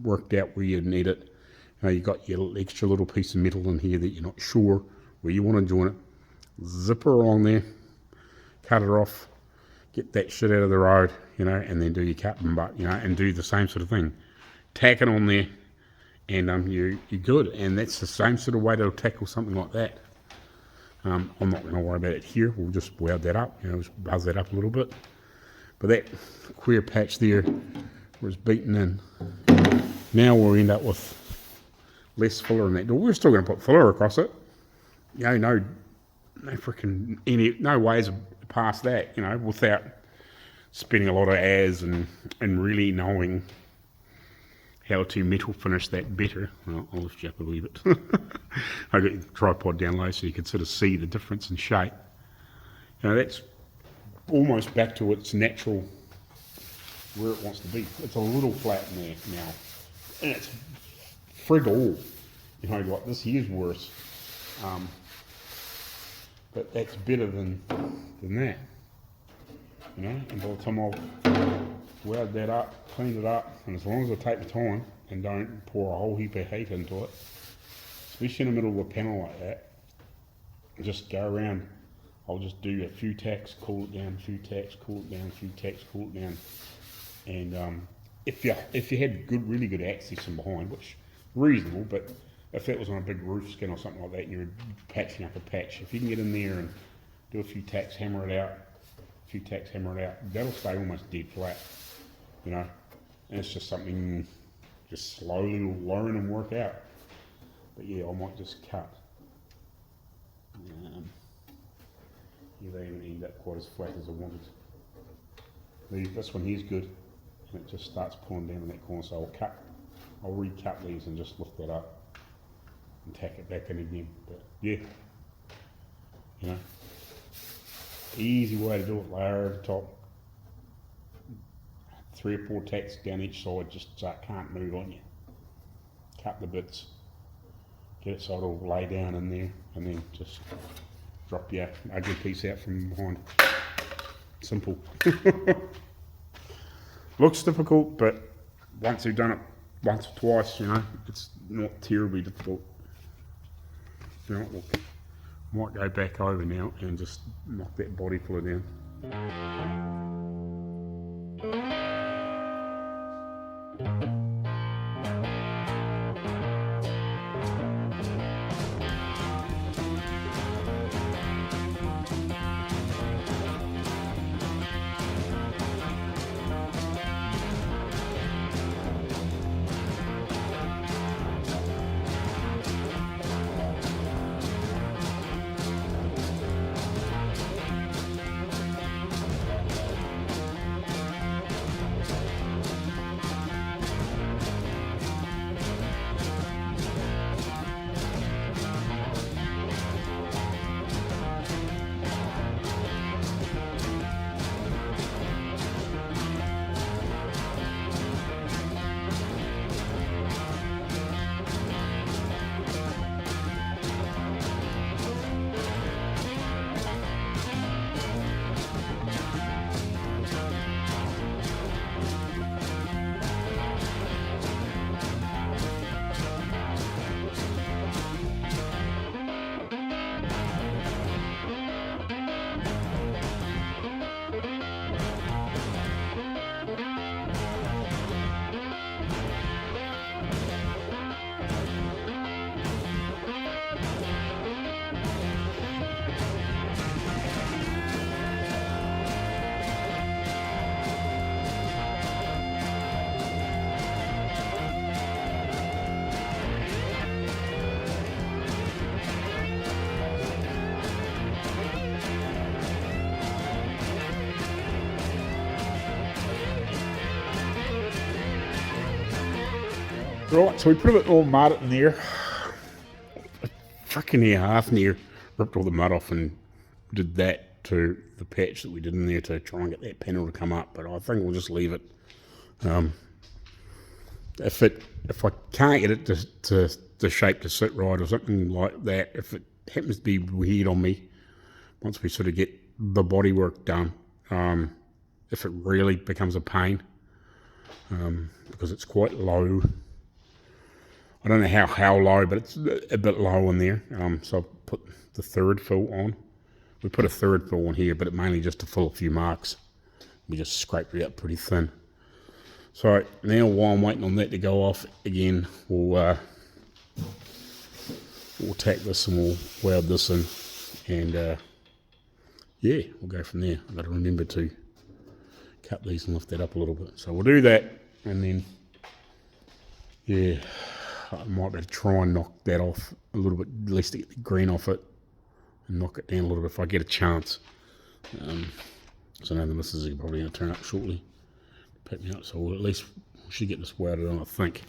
worked out where you need it. You know, you got your extra little piece of metal in here that you're not sure where you want to join it, zip her along there, cut it off, get that shit out of the road, you know, and then do your cut and butt, you know, and do the same sort of thing. Tack it on there, and you're good. And that's the same sort of way to tackle something like that. I'm not going to worry about it here. We'll just weld that up, you know, just buzz that up a little bit. But that queer patch there was beaten in. Now we'll end up with less filler in that door. We're still going to put filler across it. You know, no freaking no ways past that, you know, without spending a lot of hours and really knowing how to metal finish that better. Well, I'll lift you up a wee bit. I got the tripod down low so you can sort of see the difference in shape. You know, that's almost back to its natural where it wants to be. It's a little flat in there now, and it's frig all. You know, like this here's worse. But that's better than that, you know, and by the time I've weld that up, cleaned it up, and as long as I take the time and don't pour a whole heap of heat into it, especially in the middle of a panel like that, just go around, I'll just do a few tacks, cool it down, a few tacks, cool it down, a few tacks, cool it down, and if you had really good access from behind, which reasonable, but if that was on a big roof skin or something like that, and you were patching up a patch, if you can get in there and do a few tacks, hammer it out, that'll stay almost dead flat, you know. And it's just something just slowly learn and work out. But yeah, I might just cut. Yeah, they didn't end up quite as flat as I wanted. This one here's good, and it just starts pulling down in that corner, so I'll recut these and just lift that up and tack it back in again. But yeah, You know, easy way to do it. Layer over the top, 3 or 4 tacks down each side, just so it can't move on you. Cut the bits, get it so it'll lay down in there, and then just drop your ugly piece out from behind. Simple. Looks difficult, but once you've done it once or twice, you know, it's not terribly difficult. You know, look, might go back over now and just knock that body fuller down. Right, so we put a bit more mud in there. Fucking near half near, ripped all the mud off and did that to the patch that we did in there to try and get that panel to come up. But I think we'll just leave it. If I can't get it to the shape to sit right or something like that, if it happens to be weird on me, once we sort of get the body work done, if it really becomes a pain, because it's quite low. I don't know how low, but it's a bit low in there. So I put the third fill on. We put a third fill on here, but it mainly just to fill a few marks. We just scraped it out pretty thin. So now while I'm waiting on that to go off again, we'll tack this and we'll weld this in, and yeah, we'll go from there. I've got to remember to cut these and lift that up a little bit. So we'll do that, and then yeah, I might be able to try and knock that off a little bit, at least to get the green off it, and knock it down a little bit if I get a chance. So now the missus is probably going to turn up shortly, pick me up, so we'll at least we should get this welded on, I think.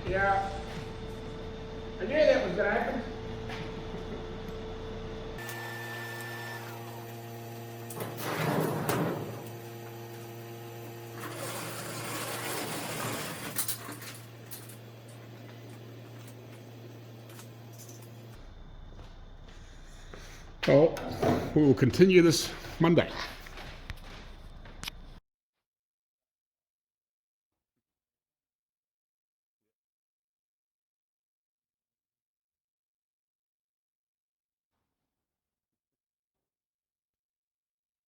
Yeah, I knew that was going to happen. Well, we will continue this Monday.